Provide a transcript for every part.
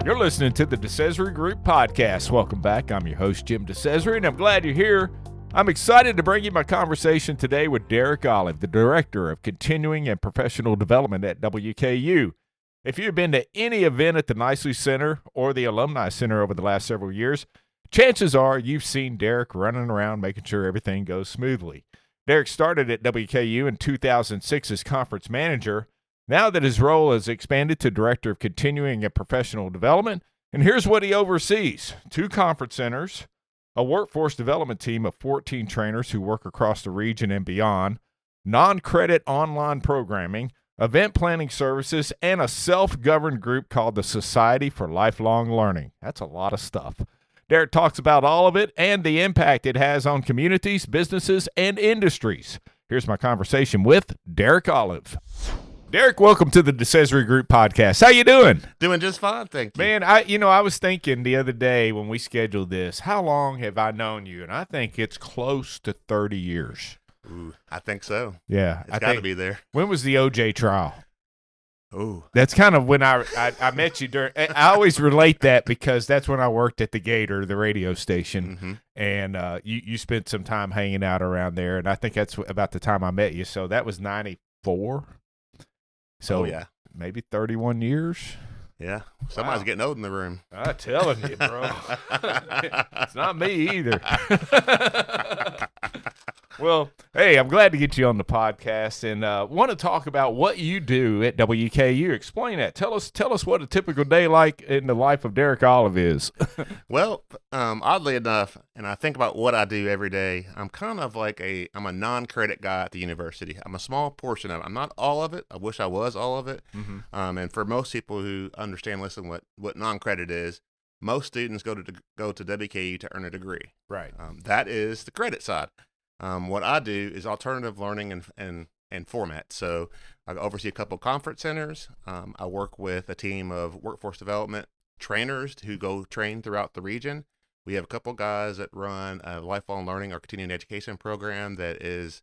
You're listening to the DeCesare Group Podcast. Welcome back. I'm your host, Jim DeCesare, and I'm glad you're here. I'm excited to bring you my conversation today with Derek Olive, the Director of Continuing and Professional Development at WKU. If you've been to any event at the Nicely Center or the Alumni Center over the last several years, chances are you've seen Derek running around making sure everything goes smoothly. Derek started at WKU in 2006 as conference manager. Now that his role has expanded to Director of Continuing and Professional Development, and here's what he oversees: 2 conference centers, a workforce development team of 14 trainers who work across the region and beyond, non-credit online programming, event planning services, and a self-governed group called the Society for Lifelong Learning. That's a lot of stuff. Derek talks about all of it and the impact it has on communities, businesses, and industries. Here's my conversation with Derek Olive. Derek, welcome to the DeCesare Group Podcast. How you doing? Doing just fine, thank you. Man, I was thinking the other day when we scheduled this, how long have I known you? And I think it's close to 30 years. Ooh, I think so. Yeah. It's got to be there. When was the OJ trial? Ooh. That's kind of when I met you during. I always relate that because that's when I worked at the Gator, the radio station, and you spent some time hanging out around there, and I think that's about the time I met you. So that was 94. So yeah, maybe 31 years. Yeah, somebody's getting old in the room. I'm telling you, bro. It's not me either. Well, hey, I'm glad to get you on the podcast, and want to talk about what you do at WKU. Explain that. Tell us what a typical day like in the life of Derek Olive is. Well, oddly enough, and I think about what I do every day, I'm kind of like I'm a non-credit guy at the university. I'm a small portion of it. I'm not all of it. I wish I was all of it. And for most people who understand, listen, what non-credit is, most students go to WKU to earn a degree. Right. That is the credit side. What I do is alternative learning and format. So I oversee a couple conference centers. I work with a team of workforce development trainers who go train throughout the region. We have a couple guys that run a lifelong learning or continuing education program that is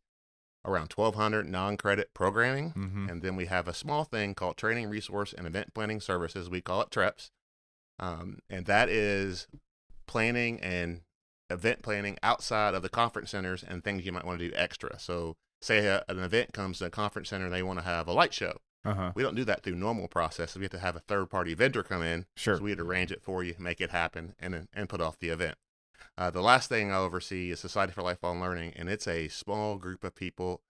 around 1,200 non-credit programming. And then we have a small thing called Training, Resource, and Event Planning Services. We call it TREPS. And that is planning and event planning outside of the conference centers and things you might want to do extra. So say an event comes to a conference center and they want to have a light show. We don't do that through normal process. We have to have a third-party vendor come in. Sure. So we'd arrange it for you, make it happen, and put off the event. The last thing I oversee is Society for Lifelong Learning, and it's a small group of people,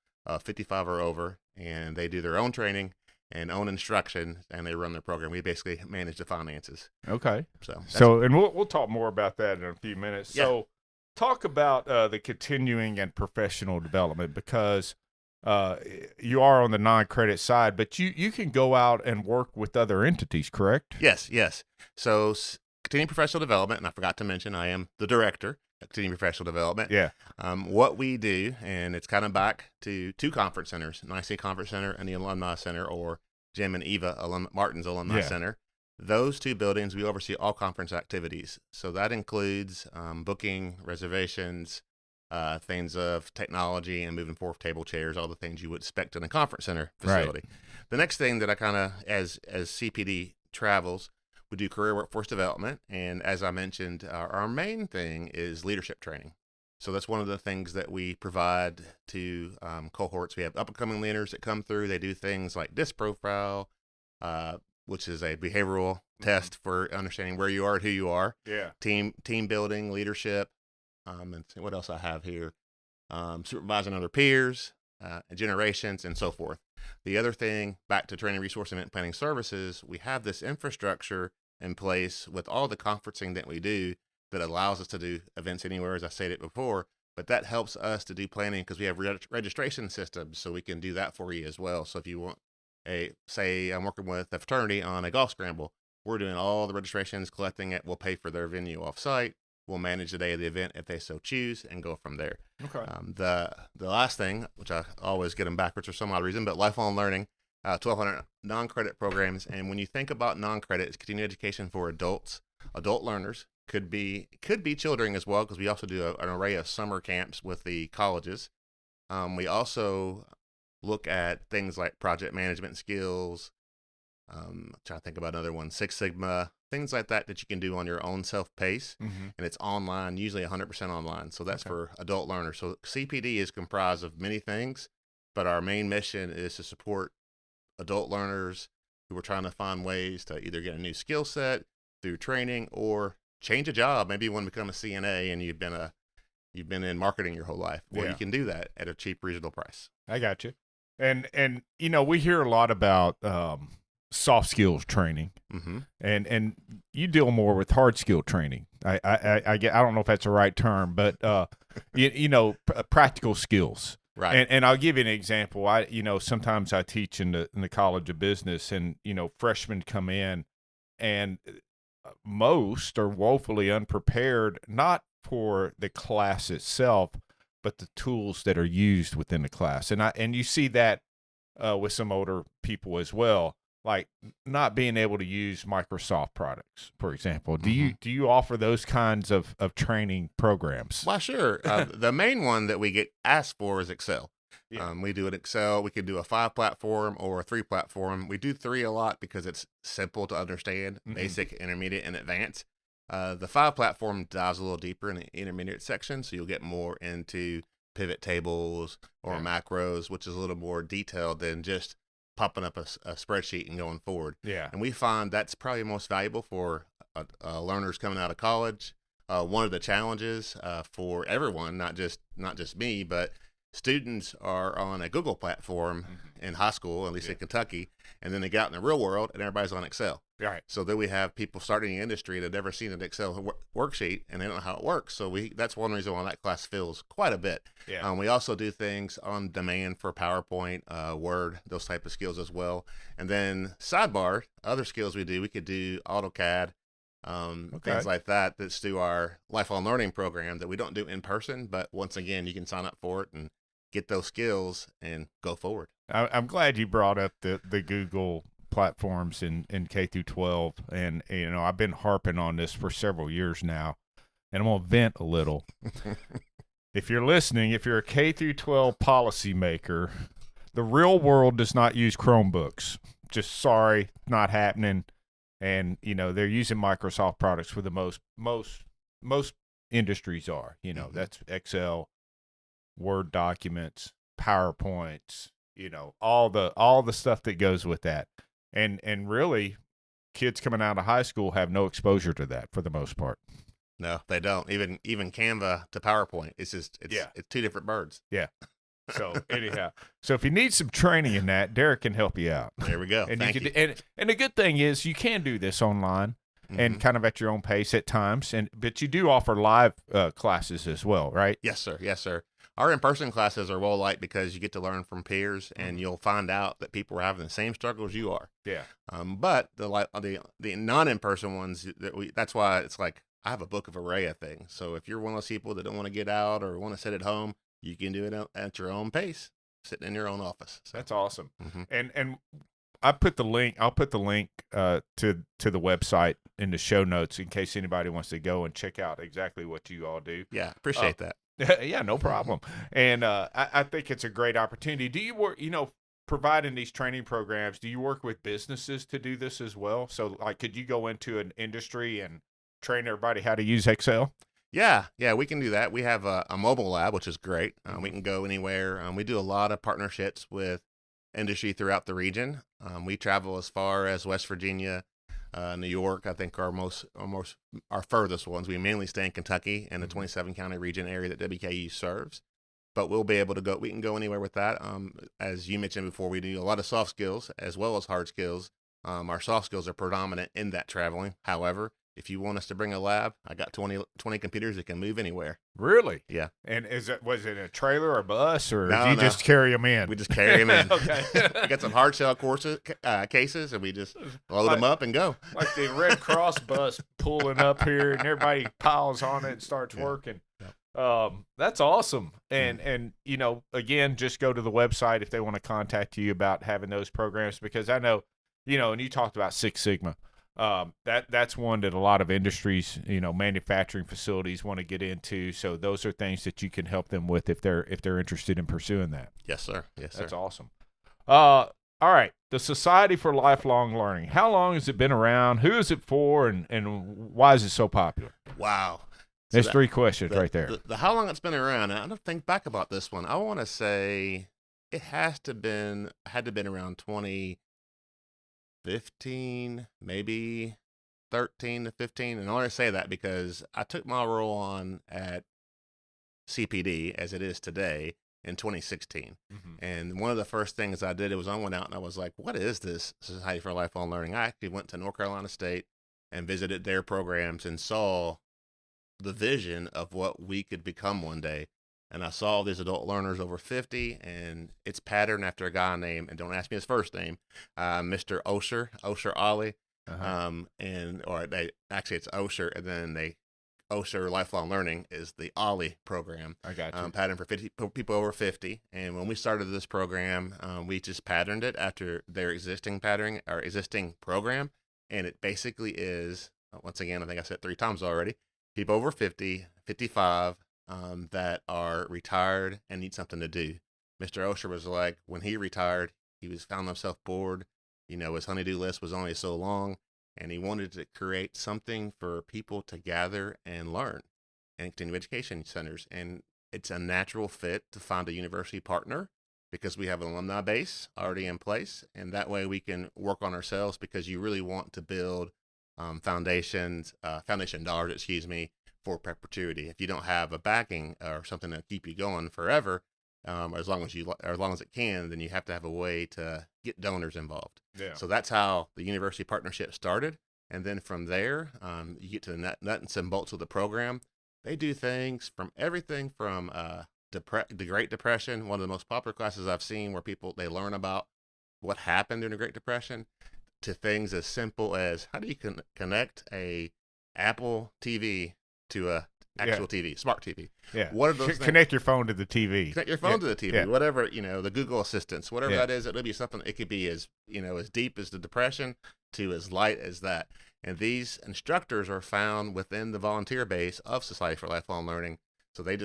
55 or over, and they do their own training and own instruction, and they run their program. We basically manage the finances. Okay. So and we'll talk more about that in a few minutes. Yeah. So talk about the continuing and professional development, because you are on the non-credit side, but you can go out and work with other entities, correct? Yes. So continuing professional development, and I forgot to mention I am the director of continuing professional development. Yeah. What we do, and it's kind of back to 2 conference centers, NIC Conference Center and the Alumni Center, or Jim and Eva Martin's Alumni Center. Those 2 buildings, we oversee all conference activities. So that includes booking, reservations, things of technology and moving forth table chairs, all the things you would expect in a conference center facility. Right. The next thing that I kind of, as CPD travels, we do career workforce development. And as I mentioned, our main thing is leadership training. So that's one of the things that we provide to cohorts. We have up-and-coming leaders that come through. They do things like DISC profile, which is a behavioral test for understanding where you are and who you are. Yeah. Team building, leadership, and see what else I have here. Supervising other peers, generations, and so forth. The other thing, back to training, resource, and event planning services, we have this infrastructure in place with all the conferencing that we do that allows us to do events anywhere, as I stated before, but that helps us to do planning because we have registration systems, so we can do that for you as well. So if you want say I'm working with a fraternity on a golf scramble, we're doing all the registrations, collecting it, we'll pay for their venue off-site, we'll manage the day of the event if they so choose, and go from there. Okay. The last thing, which I always get them backwards for some odd reason, but lifelong learning, 1,200 non-credit programs. And when you think about non-credit, it's continuing education for adults, adult learners, could be children as well, because we also do an array of summer camps with the colleges. We also look at ththings like project management skills. Trying to think about another one, Six Sigma, things like that you can do on your own self-pace, Mm-hmm. and it's online, usually 100% online. So that's Okay. for adult learners. So CPD is comprised of many things, but our main mission is to support adult learners who are trying to find ways to either get a new skill set through training or change a job. Maybe you want to become a CNA and you've been in marketing your whole life. Well, Yeah. you can do that at a cheap, reasonable price. I got you. And we hear a lot about soft skills training, Mm-hmm. and you deal more with hard skill training. I don't know if that's the right term, but practical skills. Right. And I'll give you an example. Sometimes I teach in the College of Business, and freshmen come in, and most are woefully unprepared, not for the class itself, but the tools that are used within the class. And you see that with some older people as well, like not being able to use Microsoft products, for example. Do you offer those kinds of training programs? Well, sure. The main one that we get asked for is Excel. Yeah. We do an Excel. We could do a 5 platform or a 3 platform. We do 3 a lot because it's simple to understand, basic, intermediate, and advanced. The 5 platform dives a little deeper in the intermediate section, so you'll get more into pivot tables or macros, which is a little more detailed than just popping up a spreadsheet and going forward. Yeah. And we find that's probably most valuable for learners coming out of college. One of the challenges for everyone, not just me, but students are on a Google platform in high school, at least in Kentucky, and then they get out in the real world and everybody's on Excel. Right. So then we have people starting in the industry that have never seen an Excel worksheet and they don't know how it works. So that's one reason why that class fills quite a bit. Yeah. We also do things on demand for PowerPoint, Word, those type of skills as well. And then sidebar, other skills we could do AutoCAD, things like that. That's through our lifelong learning program that we don't do in person. But once again, you can sign up for it and get those skills and go forward. I'm glad you brought up the Google platforms in K through 12, and I've been harping on this for several years now, and I'm gonna vent a little. If you're listening, if you're a K through 12 policymaker, the real world does not use Chromebooks. Just sorry, not happening. And they're using Microsoft products for the most industries are. That's Excel, Word documents, PowerPoints, all the stuff that goes with that. And really, kids coming out of high school have no exposure to that for the most part. No, they don't. Even Canva to PowerPoint, it's 2 different birds. Yeah. So anyhow, if you need some training in that, Derek can help you out. There we go. And Thank you. And the good thing is you can do this online and kind of at your own pace at times. But you do offer live classes as well, right? Yes, sir. Yes, sir. Our in-person classes are well liked because you get to learn from peers, and you'll find out that people are having the same struggles you are. Yeah. But the non-in-person ones, that's why it's like I have a book of array of things. So if you're one of those people that don't want to get out or want to sit at home, you can do it at your own pace, sitting in your own office. So. That's awesome. And I'll put the link to the website in the show notes in case anybody wants to go and check out exactly what you all do. Yeah, appreciate that. Yeah, no problem. And I think it's a great opportunity. Do you work, providing these training programs, do you work with businesses to do this as well? So, like, could you go into an industry and train everybody how to use Excel? Yeah, we can do that. We have a mobile lab, which is great. We can go anywhere. We do a lot of partnerships with industry throughout the region. We travel as far as West Virginia, New York. I think our furthest ones. We mainly stay in Kentucky and the 27 county region area that WKU serves. But we'll be able to go. We can go anywhere with that. As you mentioned before, we do a lot of soft skills as well as hard skills. Our soft skills are predominant in that traveling. However, if you want us to bring a lab, I got 20 computers that can move anywers. Really? Yeah. And was it a trailer or a bus, or No, do you just carry them in? We just carry them in. Okay. We got some hard shell cases, and we just load them up and go. Like the Red Cross bus pulling up here, and everybody piles on it and starts working. That's awesome. And again, just go to the website if they want to contact you about having those programs, because I know, and you talked about Six Sigma. That's one that a lot of industries, manufacturing facilities want to get into. So those are things that you can help them with if they're interested in pursuing that. Yes, sir. Yes, sir. That's awesome. All right, the Society for Lifelong Learning. How long has it been around? Who is it for, and why is it so popular? Wow. There's three questions right there. The how long it's been around, I don't think back about this one. I want to say it had to been around 2015, maybe 13 to 15. And I only say that because I took my role on at CPD as it is today in 2016. Mm-hmm. And one of the first things I did was I went out and I was like, what is this Society for Lifelong Learning? I actually went to North Carolina State and visited their programs and saw the vision of what we could become one day. And I saw these adult learners over 50, and it's patterned after a guy named, and don't ask me his first name, Mr. Osher Ali. Uh-huh. It's Osher, and then Osher Lifelong Learning is the Ollie program. I got you. Patterned for people over 50. And when we started this program, we just patterned it after their existing program. And it basically is, once again, I think I said 3 times already, people over 50, 55 that are retired and need something to do. Mr. Osher was like, when he retired, found himself bored. His honey-do list was only so long. And he wanted to create something for people to gather and learn and continue education centers. And it's a natural fit to find a university partner because we have an alumni base already in place. And that way we can work on ourselves because you really want to build foundation dollars, for perpetuity. If you don't have a backing or something to keep you going forever, as long as it can, then you have to have a way to get donors involved. Yeah. So that's how the university partnership started. And then from there, you get to the nuts and bolts of the program. They do things from everything from the Great Depression, one of the most popular classes I've seen where they learn about what happened during the Great Depression, to things as simple as how do you connect a Apple TV to a actual TV, smart TV. Yeah. What are those Connect your phone to the TV. Connect your phone to the TV. Whatever, the Google Assistants, whatever that is, it'll be something. It could be as deep as the Depression to as light as that. And these instructors are found within the volunteer base of Society for Lifelong Learning. So they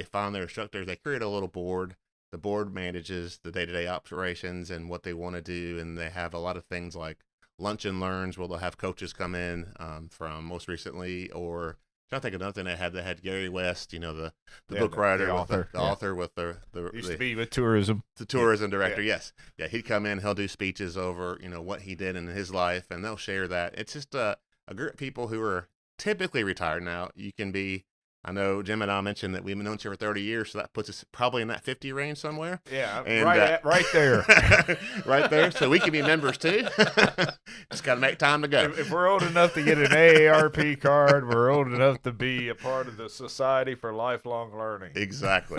find their instructors. They create a little board. The board manages the day-to-day operations and what they want to do. And they have a lot of things like lunch and learns where they'll have coaches come in from most recently, or I think another thing they had Gary West, the book writer, the author with the used to be with tourism, the tourism director. Yes, he'd come in, he'll do speeches over what he did in his life, and they'll share that. It's just a group of people who are typically retired now. You can be. I know Jim and I mentioned that we've known each other for 30 years, so that puts us probably in that 50 range somewhere. Yeah, and, right there. Right there. So we can be members too. Just got to make time to go. If we're old enough to get an AARP card, we're old enough to be a part of the Society for Lifelong Learning. Exactly.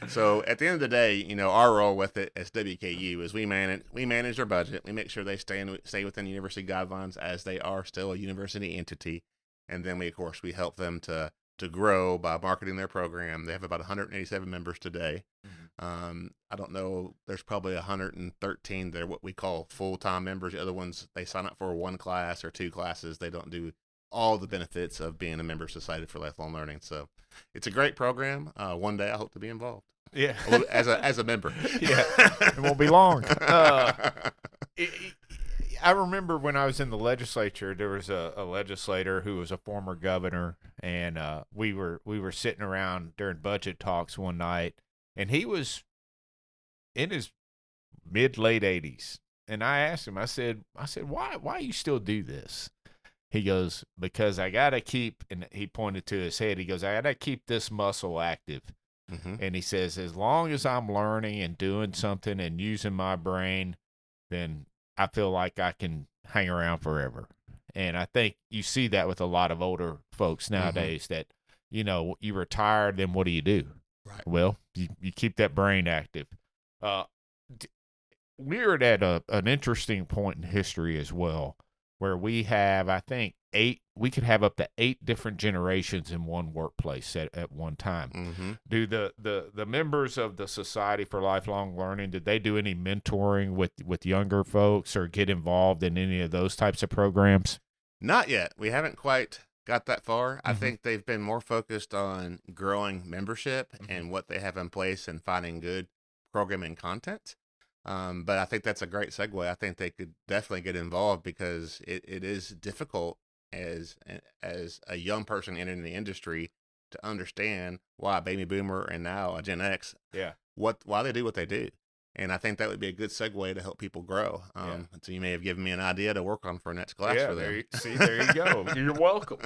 So at the end of the day, our role with it as WKU is we manage their budget. We make sure they stay within university guidelines as they are still a university entity. And then we help them to grow by marketing their program. They have about 187 members today. Mm-hmm. I don't know. There's probably 113. They're what we call full-time members. The other ones, they sign up for 1 class or 2 classes. They don't do all the benefits of being a member of Society for Lifelong Learning. So it's a great program. One day I hope to be involved. Yeah. as a member. Yeah. It won't be long. I remember when I was in the legislature, there was a legislator who was a former governor, and we were sitting around during budget talks one night, and he was in his mid-late 80s. And I asked him, I said, why you still do this? He goes, because I got to keep, and he pointed to his head, he goes, I got to keep this muscle active. Mm-hmm. And he says, as long as I'm learning and doing something and using my brain, then I feel like I can hang around forever. And I think you see that with a lot of older folks nowadays that, you retire, then what do you do? Right. Well, you keep that brain active. We're at an interesting point in history as well, where we have, I think, we could have up to 8 different generations in one workplace at one time. Mm-hmm. Do the members of the Society for Lifelong Learning, did they do any mentoring with younger folks or get involved in any of those types of programs? Not yet. We haven't quite got that far. Mm-hmm. I think they've been more focused on growing membership and what they have in place and finding good programming content. But I think that's a great segue. I think they could definitely get involved because it is difficult as a young person entering the industry to understand why a baby boomer and now a Gen X, why they do what they do. And I think that would be a good segue to help people grow. So you may have given me an idea to work on for next class for them. There you go. You're welcome.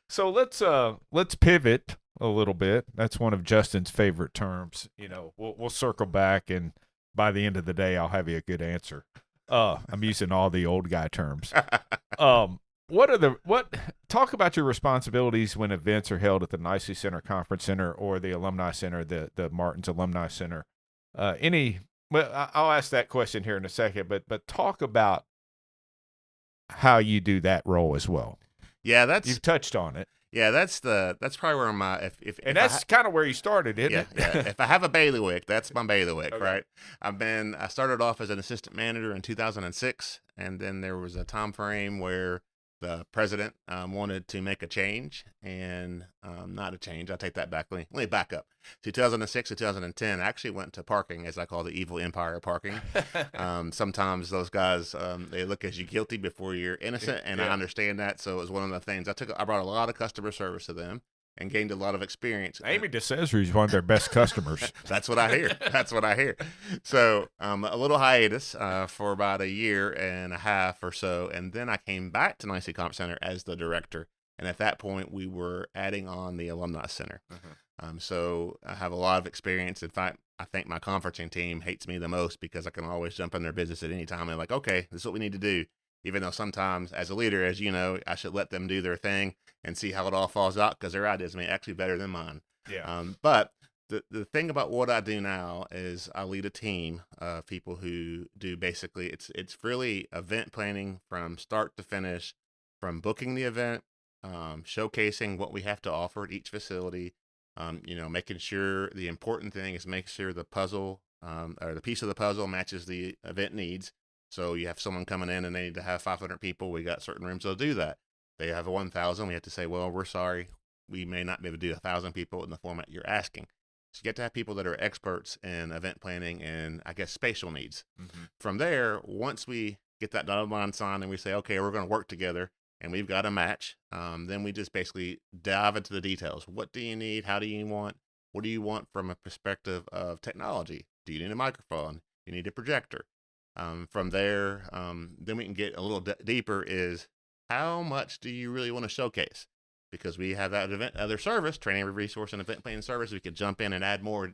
So let's pivot a little bit. That's one of Justin's favorite terms. We'll circle back, and by the end of the day, I'll have you a good answer. I'm using all the old guy terms. Talk about your responsibilities when events are held at the Nicely Center Conference Center or the Alumni Center, the Martins Alumni Center. I'll ask that question here in a second, but talk about how you do that role as well. Yeah, you've touched on it. Yeah, that's probably where my that's kind of where you started, isn't it? Yeah. If I have a bailiwick, that's my bailiwick, okay. Right? I started off as an assistant manager in 2006, and then there was a time frame where the president wanted to make a change, and not a change. I'll take that back. Let me back up. 2006, 2010, I actually went to parking, as I call the evil empire of parking. Sometimes those guys, they look as you guilty before you're innocent, and I understand that. So it was one of the things. I brought a lot of customer service to them and gained a lot of experience. Amy DeCesare is one of their best customers. That's what I hear. So a little hiatus for about a year and a half or so, and then I came back to Nicely Conference Center as the director. And at that point, we were adding on the Alumni Center. So I have a lot of experience. In fact, I think my conferencing team hates me the most because I can always jump in their business at any time. They're like, okay, this is what we need to do. Even though sometimes, as a leader, as you know, I should let them do their thing and see how it all falls out because their ideas may actually be better than mine. But the thing about what I do now is I lead a team of people who do basically, it's really event planning from start to finish, from booking the event, showcasing what we have to offer at each facility, making sure the important thing is make sure the puzzle or the piece of the puzzle matches the event needs. So you have someone coming in and they need to have 500 people. We got certain rooms that'll do that. They have 1,000. We have to say, well, we're sorry. We may not be able to do 1,000 people in the format you're asking. So you get to have people that are experts in event planning and, I guess, spatial needs. From there, once we get that dotted line signed and we say, okay, we're going to work together and we've got a match, then we just basically dive into the details. What do you need? How do you want? What do you want from a perspective of technology? Do you need a microphone? Do you need a projector? From there, then we can get a little deeper is how much do you really want to showcase? Because we have that other service, training resource and event planning service. We could jump in and add more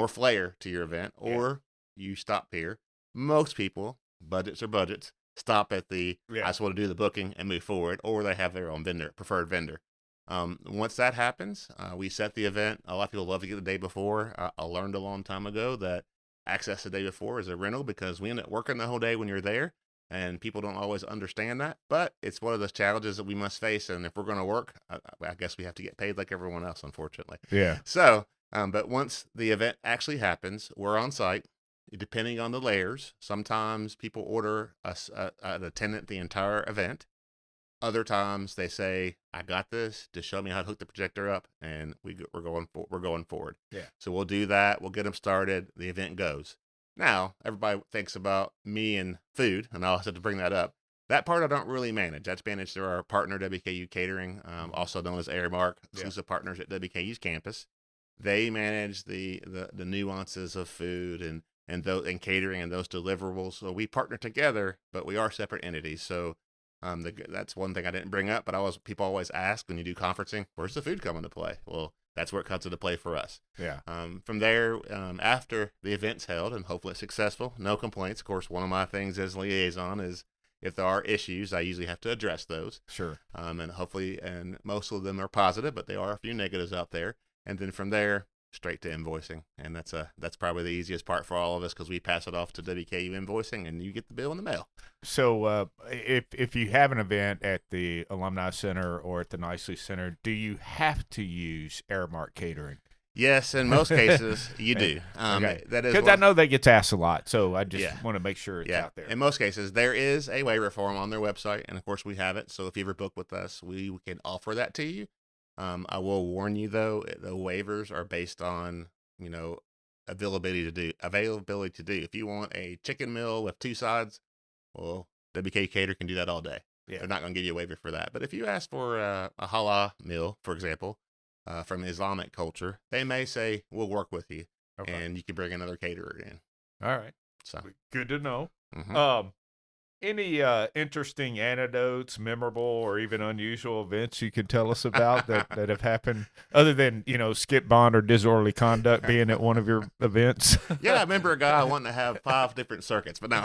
flair to your event, or you stop here. Most people, budgets are budgets, stop at I just want to do the booking and move forward, or they have their own preferred vendor. Once that happens, we set the event. A lot of people love to get the day before. I learned a long time ago that access the day before is a rental because we end up working the whole day when you're there, and people don't always understand that. But it's one of those challenges that we must face, and if we're going to work, I guess we have to get paid like everyone else, unfortunately. Yeah. So, but once the event actually happens, we're on site. Depending on the layers, sometimes people order an attendant the entire event. Other times they say, I got this, just show me how to hook the projector up, and we're going forward. Yeah. So we'll do that. We'll get them started. The event goes. Now, everybody thinks about me and food, and I also have to bring that up. That part I don't really manage. That's managed through our partner, WKU Catering, also known as Airmark, exclusive partners at WKU's campus. They manage the nuances of food and catering and those deliverables. So we partner together, but we are separate entities. So that's one thing I didn't bring up, but people always ask when you do conferencing, where's the food come into play? Well, that's where it comes into play for us. Yeah. From there, after the event's held and hopefully it's successful, no complaints. Of course, one of my things as liaison is if there are issues, I usually have to address those. Sure. And hopefully, and most of them are positive, but there are a few negatives out there. And then from there, straight to invoicing, and that's probably the easiest part for all of us because we pass it off to WKU invoicing, and you get the bill in the mail. So, if you have an event at the Alumni Center or at the Nicely Center, do you have to use Airmark Catering? Yes, in most cases you do. Okay. That is because I know that gets asked a lot, so I just want to make sure it's out there. In most cases, there is a waiver form on their website, and of course we have it. So if you ever book with us, we can offer that to you. I will warn you though, the waivers are based on availability to do. If you want a chicken meal with 2 sides, well, WKU Cater can do that all day. Yeah. They're not going to give you a waiver for that. But if you ask for a halal meal, for example, from Islamic culture, they may say, we'll work with you, and you can bring another caterer in. All right. So good to know. Mm-hmm. Any interesting anecdotes, memorable or even unusual events you can tell us about that have happened, other than, skip bond or disorderly conduct being at one of your events? Yeah, I remember a guy wanting to have 5 different circuits, but no.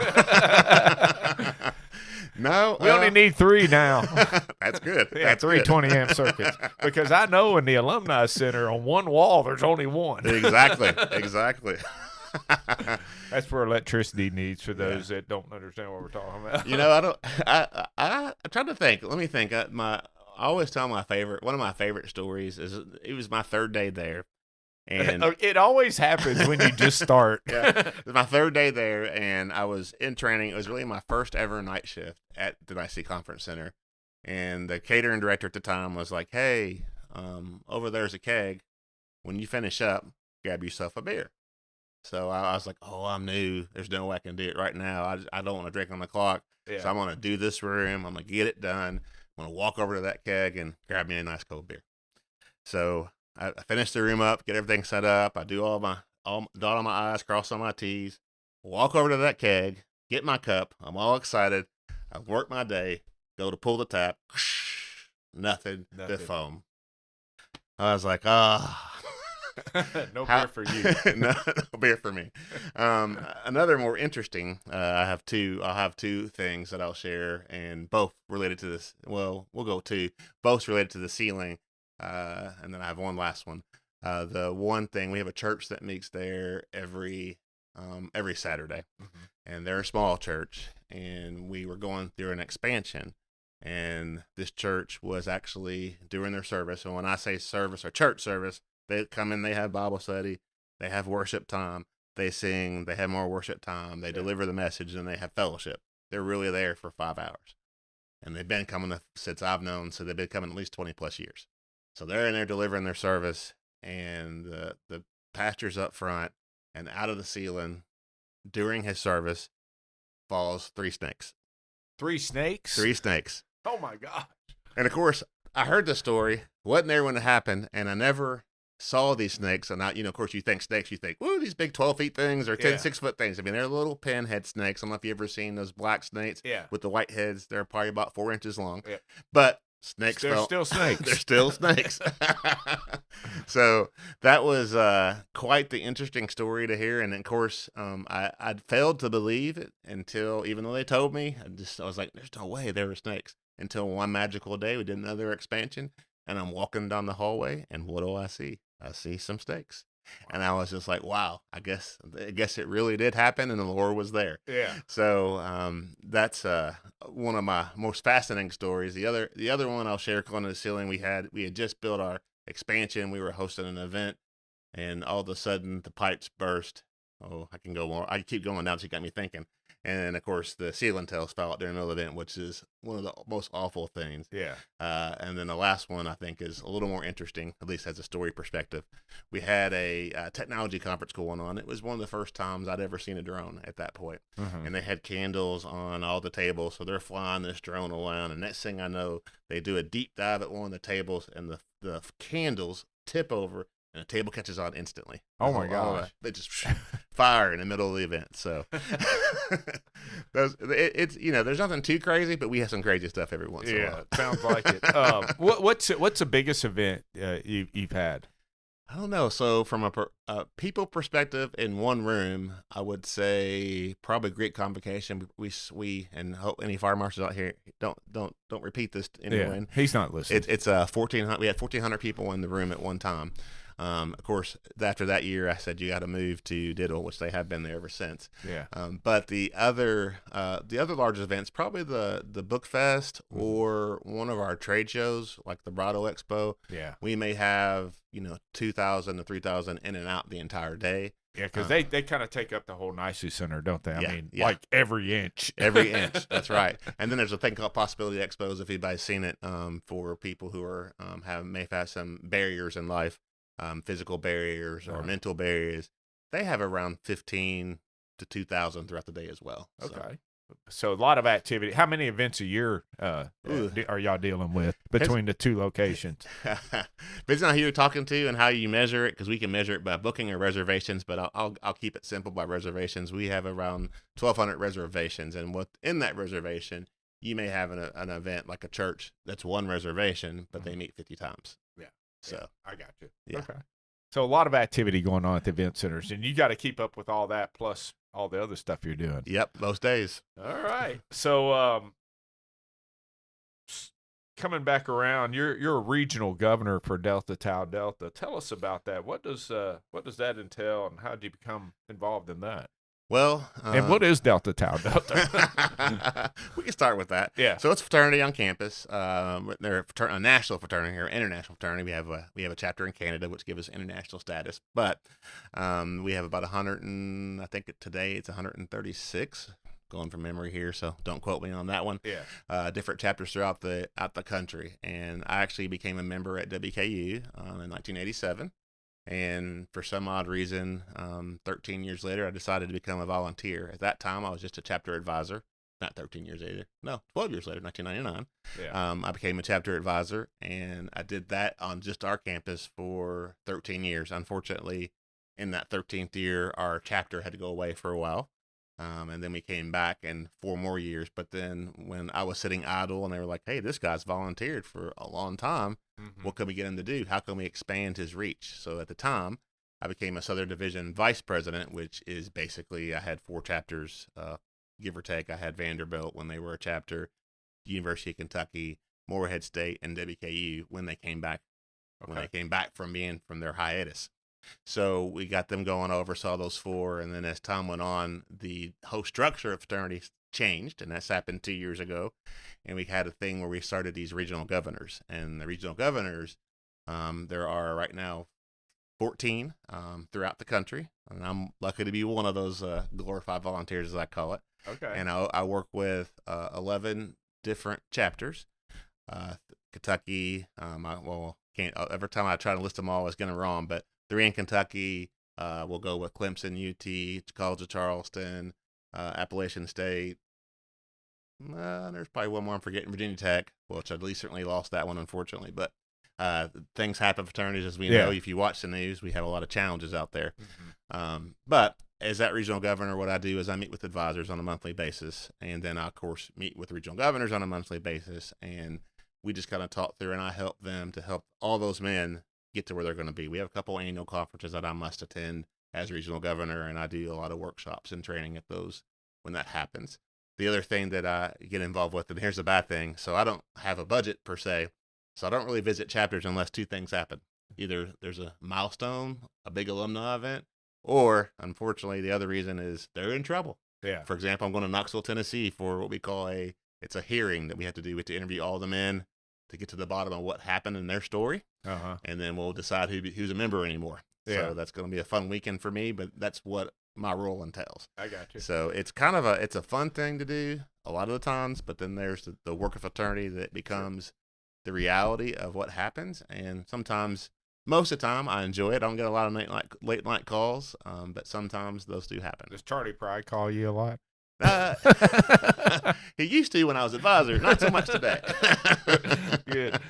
No. We only need 3 now. That's good. Yeah, That's 3 good. 20-amp circuits. Because I know in the Alumni Center on one wall, there's only one. Exactly. That's for electricity needs for those that don't understand what we're talking about. I'm trying to think. Let me think. I always tell one of my favorite stories is it was my 3rd day there. And it always happens when you just start. It was my 3rd day there, and I was in training. It was really my first ever night shift at the NIC Conference Center. And the catering director at the time was like, hey, over there's a keg. When you finish up, grab yourself a beer. So I was like, I'm new. There's no way I can do it right now. I don't want to drink on the clock. Yeah. So I'm going to do this room. I'm going to get it done. I'm going to walk over to that keg and grab me a nice cold beer. So I finish the room up, get everything set up. I do dot on my I's, cross on my T's, walk over to that keg, get my cup. I'm all excited. I work my day, go to pull the tap. Nothing. The foam. I was like, No beer for you. No beer for me. Another more interesting, I'll have two things that I'll share, and both related to this. Well, we'll go 2, both related to the ceiling. And then I have one last one. The one thing, we have a church that meets there every Saturday, and they're a small church, and we were going through an expansion, and this church was actually doing their service. And when I say service or church service, they come in, they have Bible study, they have worship time, they sing, they have more worship time, they deliver the message, and they have fellowship. They're really there for 5 hours, and they've been coming since I've known, so they've been coming at least 20 plus years. So they're in there delivering their service, and the pastor's up front, and out of the ceiling during his service falls 3 snakes. 3 snakes? 3 snakes. Oh my gosh. And of course, I heard the story, wasn't there when it happened, and I never saw these snakes. And of course, you think snakes, you think, woo, these big 12-feet things or 10, 6-foot things. I mean, they're little pinhead snakes. I don't know if you've ever seen those black snakes with the white heads. They're probably about 4 inches long. Yeah. But snakes, they're still snakes. They're still snakes. So that was quite the interesting story to hear. And of course, I'd failed to believe it until, even though they told me, I was like, there's no way there were snakes. Until one magical day, we did another expansion, and I'm walking down the hallway, and what do I see? I see some snakes. Wow. And I was just like, wow, I guess it really did happen, and the Lord was there. Yeah. So that's one of my most fascinating stories. The other one I'll share, going to the ceiling, we had just built our expansion. We were hosting an event, and all of a sudden the pipes burst. Oh, I can go more. I keep going down, so you got me thinking. And, of course, the ceiling tiles fell out during the middle of the event, which is one of the most awful things. Yeah. And then the last one, I think, is a little more interesting, at least as a story perspective. We had a technology conference going on. It was one of the first times I'd ever seen a drone at that point. Mm-hmm. And they had candles on all the tables, so they're flying this drone around. And next thing I know, they do a deep dive at one of the tables, and the candles tip over, and the table catches on instantly. Oh my gosh. They just fire in the middle of the event. So it's there's nothing too crazy, but we have some crazy stuff every once in a while. Yeah, sounds like it. What's the biggest event you've had? I don't know. So from a people perspective in one room, I would say probably Great Convocation. We and hope any fire marshals out here don't repeat this to anyone. Yeah, he's not listening. It's 1,400. We had 1,400 people in the room at one time. Of course, after that year, I said you got to move to Diddle, which they have been there ever since. Yeah. But the other large events, probably the Book Fest or one of our trade shows, like the Brado Expo. Yeah. We may have 2,000 to 3,000 in and out the entire day. Yeah, because they kind of take up the whole NICU Center, don't they? I mean, like every inch. Every inch, that's right. And then there's a thing called Possibility Expos, if anybody's seen it, for people who are may have some barriers in life. Physical barriers or mental barriers. They have around 15 to 2,000 throughout the day as well. Okay. So a lot of activity. How many events a year are y'all dealing with between the two locations? Depends on who you're talking to and how you measure it, because we can measure it by booking or reservations, but I'll keep it simple by reservations. We have around 1,200 reservations, and within that reservation, you may have an event like a church that's one reservation, but they meet 50 times. Yeah. So I got you. Yeah. Okay. So a lot of activity going on at the event centers, and you got to keep up with all that plus all the other stuff you're doing. Yep, most days. All right. So coming back around, you're a regional governor for Delta Tau Delta. Tell us about that. What does that entail, and how did you become involved in that? Well, and what is Delta Tau Delta? We can start with that. Yeah. So it's a fraternity on campus. They're a national fraternity here, international fraternity. We have a chapter in Canada, which gives us international status. But we have about 100, and I think today it's 136. Going from memory here, so don't quote me on that one. Yeah. Different chapters throughout the country, and I actually became a member at WKU in 1987. And for some odd reason, 13 years later, I decided to become a volunteer. At that time, I was just a chapter advisor. Not 13 years later. No, 12 years later, 1999. Yeah. I became a chapter advisor, and I did that on just our campus for 13 years. Unfortunately, in that 13th year, our chapter had to go away for a while. And then we came back and 4 more years. But then when I was sitting idle and they were like, hey, this guy's volunteered for a long time. What can we get him to do? How can we expand his reach? So at the time, I became a Southern Division vice president, which is basically I had 4 chapters, give or take. I had Vanderbilt when they were a chapter, University of Kentucky, Morehead State, and WKU when they came back. Okay. When they came back from their hiatus. So we got them going, oversaw those 4, and then as time went on, the whole structure of fraternities changed, and that's happened 2 years ago. And we had a thing where we started these regional governors, and the regional governors, there are right now 14 throughout the country, and I'm lucky to be one of those glorified volunteers, as I call it. Okay. And I work with 11 different chapters. Kentucky, every time I try to list them all, it's getting wrong, but 3 in Kentucky. We'll go with Clemson, UT, College of Charleston, Appalachian State. There's probably one more I'm forgetting, Virginia Tech, which I recently lost that one, unfortunately. But things happen fraternities, as we know. If you watch the news, we have a lot of challenges out there. But as that regional governor, what I do is I meet with advisors on a monthly basis, and then I, of course, meet with regional governors on a monthly basis, and we just kind of talk through, and I help them to help all those men get to where they're going to be. We have a couple annual conferences that I must attend as regional governor, and I do a lot of workshops and training at those when that happens. The other thing that I get involved with, and here's the bad thing, so I don't have a budget per se, so I don't really visit chapters unless 2 things happen. Either there's a milestone, a big alumni event, or, unfortunately, the other reason is they're in trouble. Yeah. For example, I'm going to Knoxville, Tennessee for what we call it's a hearing that we have to do. We have to interview all the men to get to the bottom of what happened in their story. And then we'll decide who's a member anymore. Yeah. So that's going to be a fun weekend for me, but that's what my role entails. I got you. So it's kind of it's a fun thing to do a lot of the times, but then there's the work of fraternity that becomes the reality of what happens. And sometimes, most of the time, I enjoy it. I don't get a lot of late night calls, but sometimes those do happen. Does Charlie Pride call you a lot? He used to when I was advisor, not so much today. Good.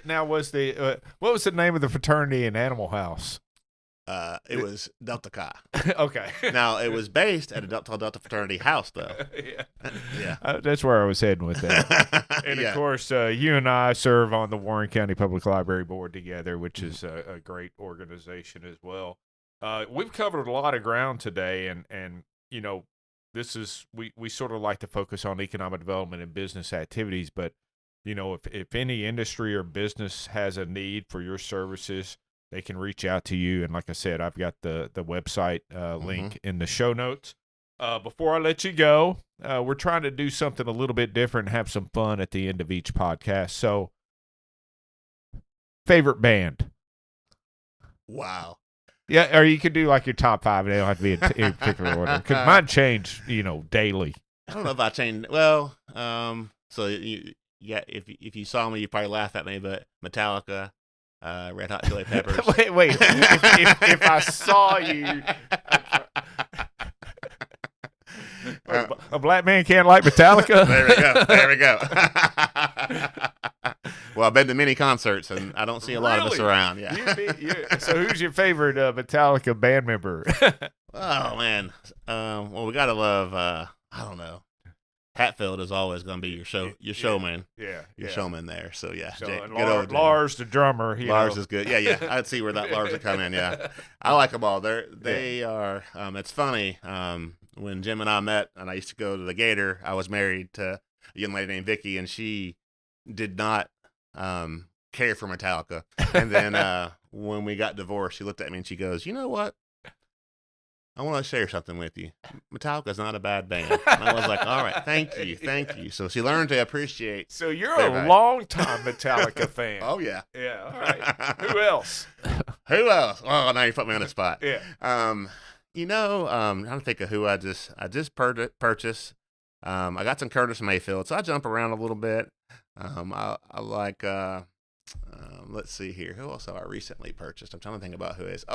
Now, what was the name of the fraternity in Animal House? It was Delta Chi. Okay. Now, it was based at a Delta fraternity house, though. Yeah. That's where I was heading with that. And, of course, you and I serve on the Warren County Public Library Board together, which is a great organization as well. We've covered a lot of ground today, and you know, this is we sort of like to focus on economic development and business activities, but you know, if any industry or business has a need for your services, they can reach out to you. And like I said, I've got the website link in the show notes. Before I let you go, we're trying to do something a little bit different and have some fun at the end of each podcast. So, favorite band? Wow. Yeah, or you could do like your top 5. They don't have to be in particular order. Because mine change, daily. I don't know if I changed. Well, so if you saw me, you'd probably laugh at me. But Metallica, Red Hot Chili Peppers. wait. If I saw you, a black man can't like Metallica. There we go. Well, I've been to many concerts, and I don't see a lot of us around. Yeah. So who's your favorite Metallica band member? Oh, man. Well, we got to love, I don't know. Hatfield is always going to be your showman. Yeah. Your showman there. So, yeah. So, Lars, the drummer. Lars is good. Yeah. I'd see where that Lars would come in, yeah. I like them all. They are, it's funny, when Jim and I met, and I used to go to the Gator, I was married to a young lady named Vicky, and she did not care for Metallica. And then when we got divorced, she looked at me and she goes, "You know what? I want to share something with you. Metallica's not a bad band." And I was like, "All right, thank you." So she learned to appreciate. So you're a long-time Metallica fan. Oh yeah. Yeah. All right. Who else? Oh, now you put me on the spot. Yeah. I'm trying to think of who I just purchased. I got some Curtis Mayfield, so I jump around a little bit. I like. Let's see here. Who else have I recently purchased? I'm trying to think about who it is.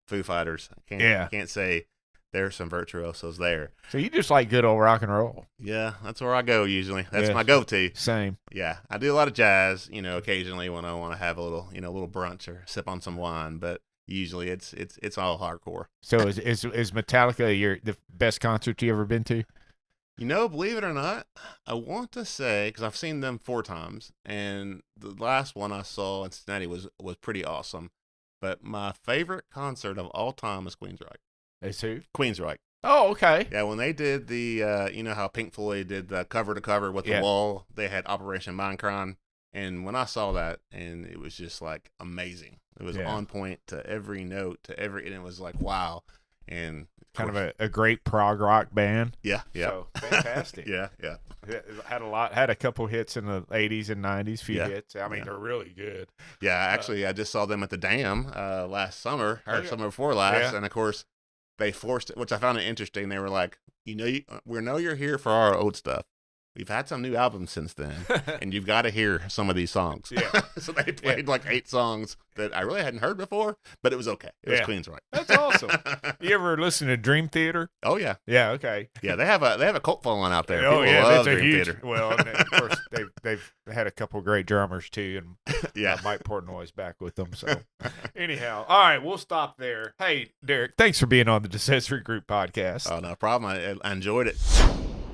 Foo Fighters. I can't say there's some virtuosos there. So you just like good old rock and roll. Yeah, that's where I go usually. That's my go-to. Same. Yeah, I do a lot of jazz. Occasionally when I want to have a little brunch or sip on some wine, but usually it's all hardcore. So is Metallica the best concert you ever been to? Believe it or not, I want to say, because I've seen them 4 times, and the last one I saw in Cincinnati was pretty awesome. But my favorite concert of all time is Queensryche. Is who? Queensryche. Oh, okay. Yeah, when they did the, how Pink Floyd did the cover to cover with the wall, they had Operation Mindcrime. And when I saw that, and it was just like amazing. It was on point to every note, and it was like, wow. And kind of a great prog rock band. Yeah. So fantastic. Yeah. Had a couple hits in the 80s and 90s, few hits. I mean, they're really good. Yeah, actually, I just saw them at the Dam last summer, or summer before last, and of course, they forced it, which I found it interesting. They were like, we know you're here for our old stuff. We've had some new albums since then, and you've got to hear some of these songs. Yeah. So they played like 8 songs that I really hadn't heard before, but it was okay. It was Queensryche. That's awesome. You ever listen to Dream Theater? Oh yeah. Yeah. Okay. Yeah, they have a cult following out there. Oh People yeah, love it's a Dream huge. Theater. Well, and of course they've had a couple great drummers too, and Mike Portnoy's back with them. So anyhow, all right, we'll stop there. Hey, Derek, thanks for being on the DeCesare Group Podcast. Oh, no problem. I enjoyed it.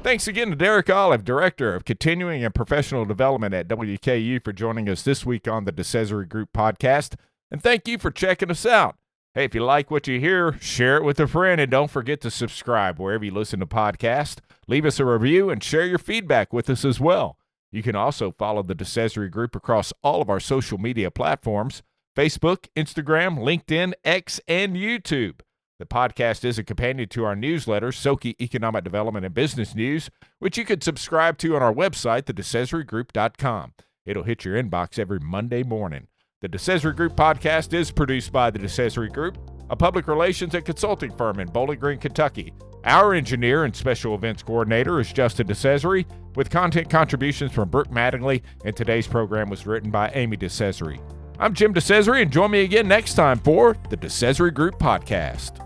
Thanks again to Derek Olive, Director of Continuing and Professional Development at WKU, for joining us this week on the DeCesare Group Podcast. And thank you for checking us out. Hey, if you like what you hear, share it with a friend, and don't forget to subscribe wherever you listen to podcasts. Leave us a review and share your feedback with us as well. You can also follow the DeCesare Group across all of our social media platforms: Facebook, Instagram, LinkedIn, X, and YouTube. The podcast is a companion to our newsletter, Soki Economic Development and Business News, which you can subscribe to on our website, thedecesaregroup.com. It'll hit your inbox every Monday morning. The DeCesare Group Podcast is produced by the DeCesare Group, a public relations and consulting firm in Bowling Green, Kentucky. Our engineer and special events coordinator is Justin DeCesare, with content contributions from Brooke Mattingly, and today's program was written by Amy DeCesare. I'm Jim DeCesare, and join me again next time for the DeCesare Group Podcast.